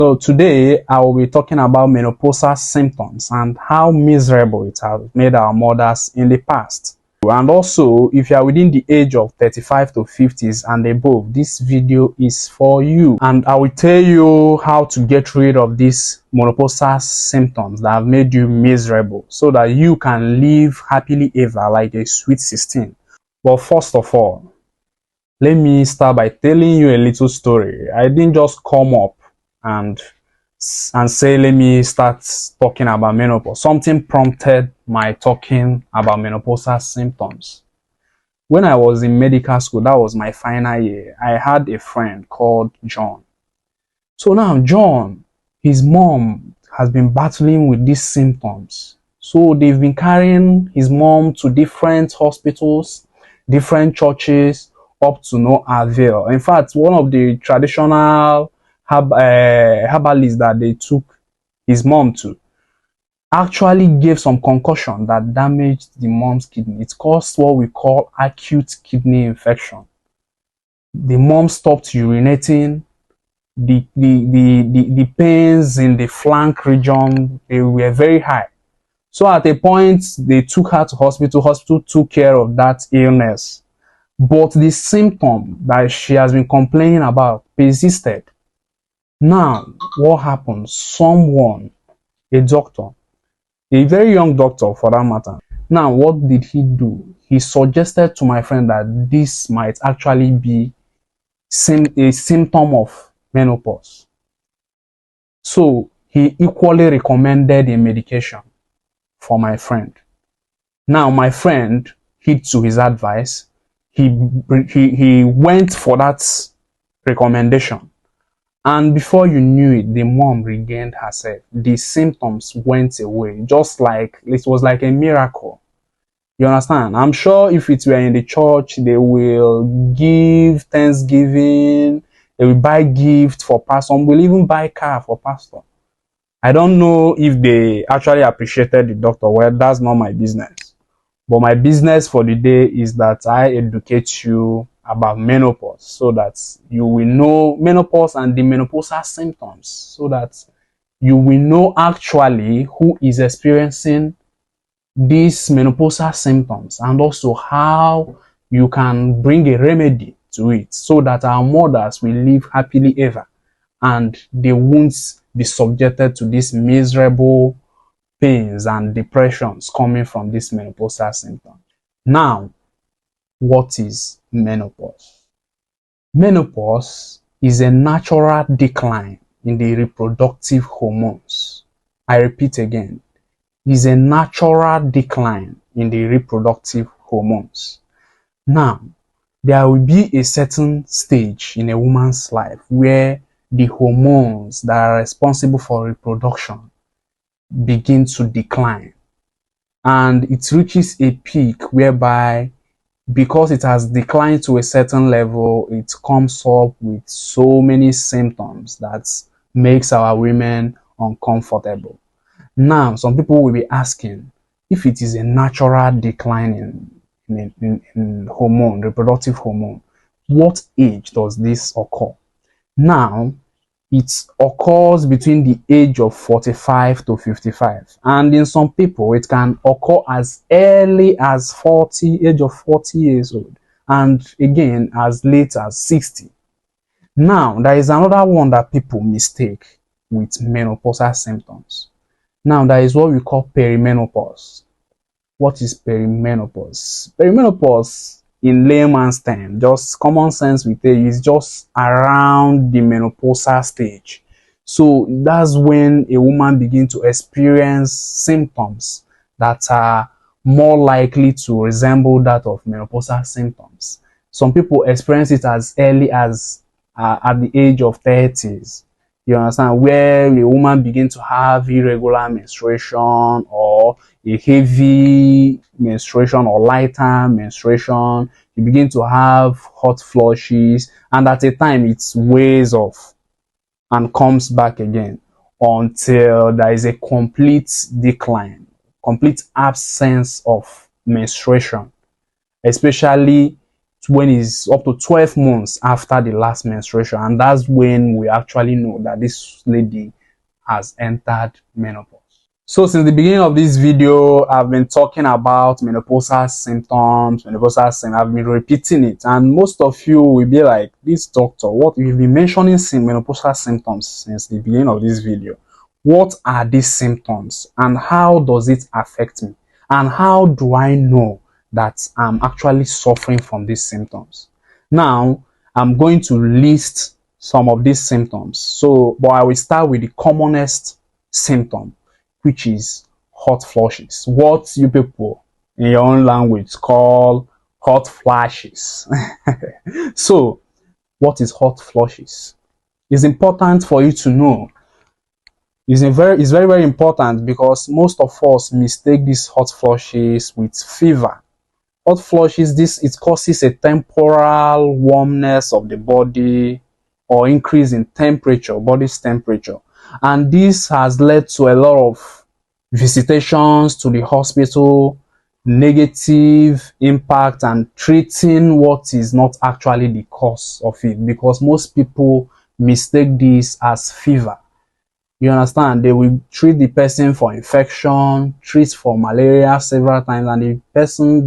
So today I will be talking about menopausal symptoms and how miserable it has made our mothers in the past. And also, if you are within the age of 35 to 50s and above, this video is for you. And I will tell you how to get rid of these menopausal symptoms that have made you miserable so that you can live happily ever like a sweet 16. But first of all, let me start by telling you a little story. I didn't just come up and say let me start talking about menopause. Something prompted my talking about menopausal symptoms. When I was in medical school, that was my final year, I had a friend called John. So now John, his mom has been battling with these symptoms. So they've been carrying his mom to different hospitals, different churches, up to no avail. In fact, one of the traditional herbalists that they took his mom to actually gave some concussion that damaged the mom's kidney. It caused what we call acute kidney infection. The mom stopped urinating. The pains in the flank region, they were very high. So at a point, they took her to hospital. Hospital took care of that illness. But the symptom that she has been complaining about persisted. Now, what happened? Someone, a doctor, a very young doctor for that matter. Now, what did he do? He suggested to my friend that this might actually be a symptom of menopause. So, he equally recommended a medication for my friend. Now, my friend heed to his advice. He went for that recommendation, and before you knew it, the mom regained herself. The symptoms went away, just like it was like a miracle. You understand? I'm sure if it were in the church, they will give thanksgiving, they will buy gifts for pastor, some will even buy car for pastor. I don't know if they actually appreciated the doctor. Well, that's not my business. But my business for the day is that I educate you about menopause so that you will know menopause and the menopausal symptoms, so that you will know actually who is experiencing these menopausal symptoms and also how you can bring a remedy to it so that our mothers will live happily ever and they won't be subjected to these miserable pains and depressions coming from this menopausal symptom. Now, what is menopause? Menopause is a natural decline in the reproductive hormones. I repeat again, is a natural decline in the reproductive hormones. Now, there will be a certain stage in a woman's life where the hormones that are responsible for reproduction begin to decline, and it reaches a peak whereby, because it has declined to a certain level, it comes up with so many symptoms that makes our women uncomfortable. Now, some people will be asking, if it is a natural decline in hormone, reproductive hormone, what age does this occur? Now, it occurs between the age of 45 to 55, and in some people it can occur as early as age of 40 years old, and again as late as 60. Now, there is another one that people mistake with menopausal symptoms. Now, that is what we call perimenopause. What is perimenopause? Perimenopause, in layman's term, just common sense we tell you, is just around the menopausal stage. So that's when a woman begins to experience symptoms that are more likely to resemble that of menopausal symptoms. Some people experience it as early as at the age of 30s. You understand? Where a woman begins to have irregular menstruation, or a heavy menstruation or lighter menstruation. You begin to have hot flushes, and at a time it wears off and comes back again until there is a complete decline, complete absence of menstruation, especially when it's up to 12 months after the last menstruation, and that's when we actually know that this lady has entered menopause. So since the beginning of this video, I've been talking about menopausal symptoms, I've been repeating it, and most of you will be like, this doctor, what you've been mentioning menopausal symptoms since the beginning of this video. What are these symptoms and how does it affect me? And how do I know that I'm actually suffering from these symptoms? Now, I'm going to list some of these symptoms. So, but I will start with the commonest symptom, which is hot flushes. What you people in your own language call hot flashes. So, what is hot flushes? It's important for you to know. It's very, very important because most of us mistake these hot flushes with fever. Hot flushes, it causes a temporal warmness of the body or increase in temperature, body's temperature. And this has led to a lot of visitations to the hospital, negative impact, and treating what is not actually the cause of it, because most people mistake this as fever. You understand? They will treat the person for infection, treat for malaria several times, and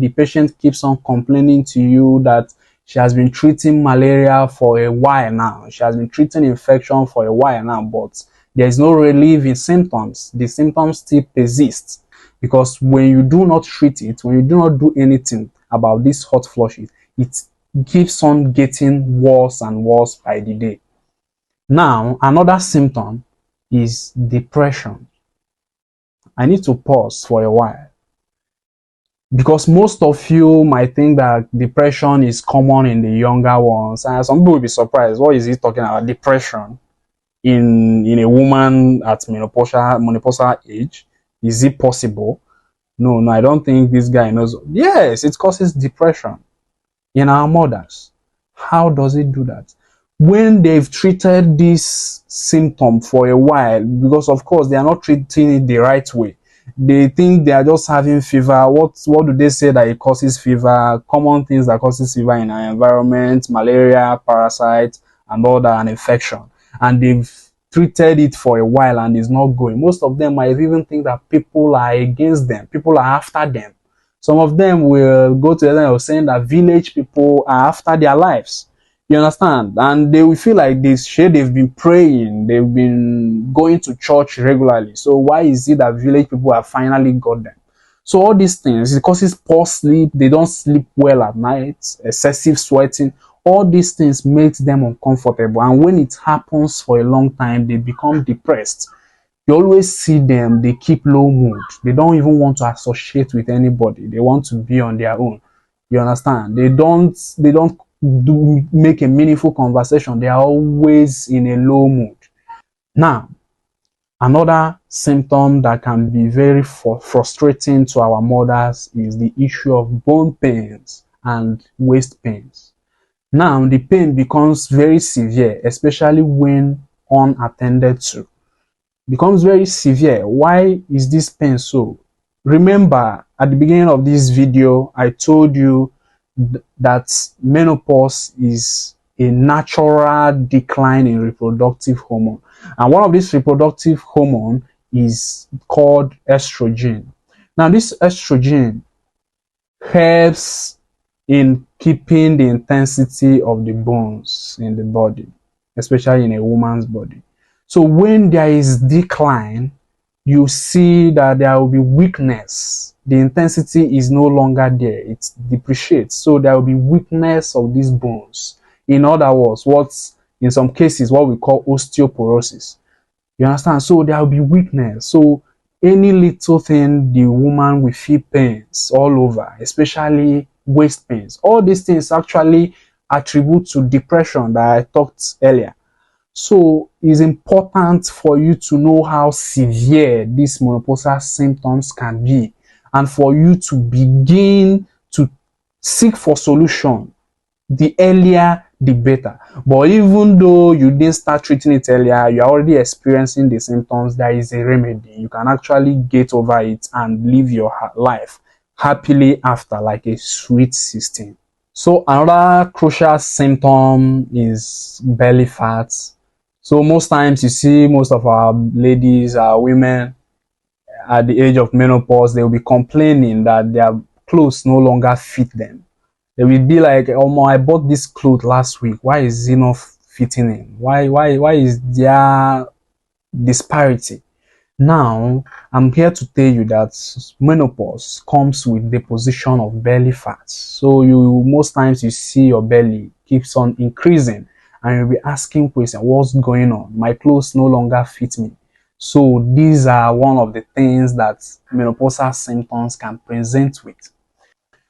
the patient keeps on complaining to you that she has been treating malaria for a while now. She has been treating infection for a while now, but there is no relief in symptoms. The symptoms still persist because when you do not treat it, when you do not do anything about this hot flushes, it keeps on getting worse and worse by the day. Now, another symptom is depression. I need to pause for a while because most of you might think that depression is common in the younger ones, and some people will be surprised. What is he talking about? Depression in a woman at menopausal age? Is it possible? No, I don't think this guy knows. Yes, it causes depression in our mothers. How does it do that? When they've treated this symptom for a while, because of course they are not treating it the right way. They think they are just having fever. What do they say that it causes fever? Common things that causes fever in our environment: malaria, parasites, and all that, and infection. And they've treated it for a while and it's not going. Most of them might even think that people are against them, people are after them. Some of them will go to the level of saying that village people are after their lives. You understand? And they will feel like they've been praying, they've been going to church regularly. So why is it that village people have finally got them? So all these things, it causes poor sleep, they don't sleep well at night, excessive sweating. All these things makes them uncomfortable. And when it happens for a long time, they become depressed. You always see them, they keep low mood. They don't even want to associate with anybody. They want to be on their own. You understand? They don't make a meaningful conversation. They are always in a low mood. Now, another symptom that can be very frustrating to our mothers is the issue of bone pains and waist pains. Now, the pain becomes very severe, especially when unattended to. Becomes very severe. Why is this pain so? Remember, at the beginning of this video, I told you that menopause is a natural decline in reproductive hormone. And one of these reproductive hormone is called estrogen. Now, this estrogen helps in keeping the intensity of the bones in the body, especially in a woman's body. So when there is decline, you see that there will be weakness. The intensity is no longer there. It depreciates. So there will be weakness of these bones. In other words, in some cases, what we call osteoporosis. You understand? So there will be weakness. So any little thing, the woman will feel pains all over, especially waist pains. All these things actually attribute to depression that I talked earlier. So it's important for you to know how severe these menopausal symptoms can be, and for you to begin to seek for solution. The earlier, the better. But even though you didn't start treating it earlier, you're already experiencing the symptoms, there is a remedy. You can actually get over it and live your life happily after, like a sweet 16. So another crucial symptom is belly fat. So most times you see most of our ladies, our women at the age of menopause, they will be complaining that their clothes no longer fit them. They will be like, "Oh my, I bought this clothes last week. Why is it not fitting in? Why is there disparity?" Now, I'm here to tell you that menopause comes with deposition of belly fat. So you most times you see your belly keeps on increasing and you'll be asking questions, what's going on? My clothes no longer fit me. So these are one of the things that menopausal symptoms can present with.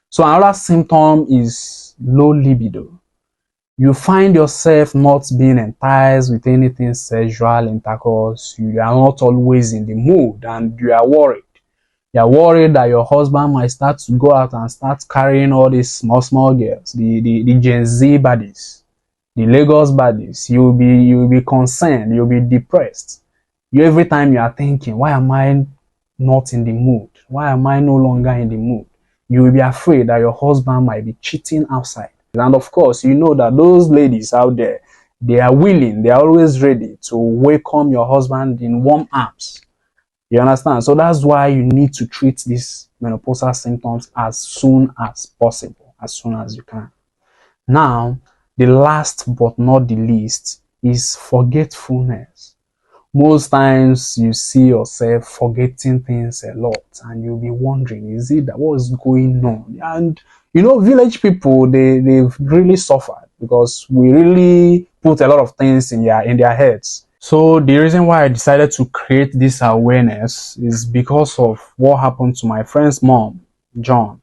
So another symptom is low libido. You find yourself not being enticed with anything sexual intercourse. You are not always in the mood and you are worried. You are worried that your husband might start to go out and start carrying all these small girls, the Gen Z baddies, the Lagos baddies. You'll be concerned, you'll be depressed. Every time you are thinking, why am I not in the mood? Why am I no longer in the mood? You will be afraid that your husband might be cheating outside. And of course, you know that those ladies out there, they are willing, they are always ready to welcome your husband in warm arms. You understand? So that's why you need to treat these menopausal symptoms as soon as possible, as soon as you can. Now, the last but not the least is forgetfulness. Most times you see yourself forgetting things a lot and you'll be wondering, is it that what is going on? And you know, village people, they've really suffered because we really put a lot of things in their heads. So the reason why I decided to create this awareness is because of what happened to my friend's mom, John.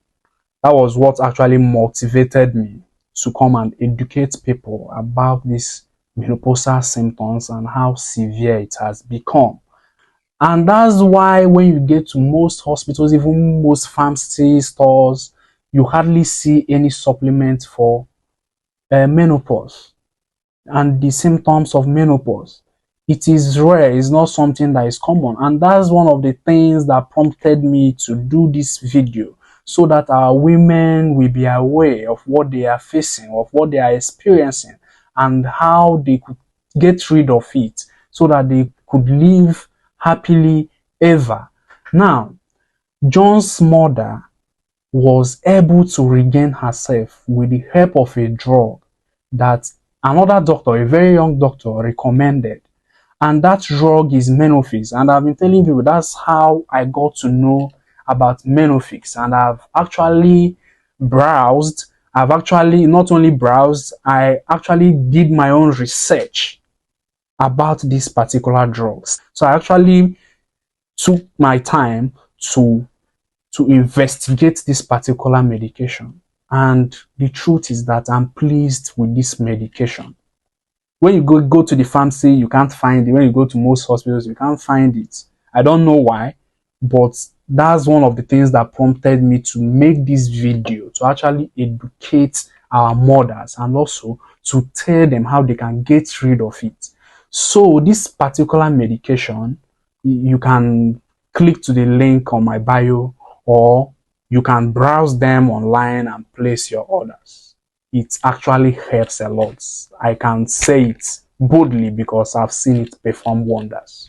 That was what actually motivated me to come and educate people about these menopausal symptoms and how severe it has become. And that's why when you get to most hospitals, even most pharmacy stores, you hardly see any supplement for menopause and the symptoms of menopause. It is rare, it's not something that is common. And that's one of the things that prompted me to do this video so that our women will be aware of what they are facing, of what they are experiencing, and how they could get rid of it so that they could live happily ever. Now, John's mother was able to regain herself with the help of a drug that another doctor, a very young doctor, recommended. And that drug is Menofix. And I've been telling people that's how I got to know about Menofix. And I've actually browsed. I've actually not only browsed, I actually did my own research about these particular drugs. So I actually took my time to investigate this particular medication. And the truth is that I'm pleased with this medication. When you go to the pharmacy, you can't find it. When you go to most hospitals, you can't find it. I don't know why, but that's one of the things that prompted me to make this video, to actually educate our mothers and also to tell them how they can get rid of it. So this particular medication, you can click to the link on my bio, or you can browse them online and place your orders. It actually helps a lot. I can say it boldly because I've seen it perform wonders.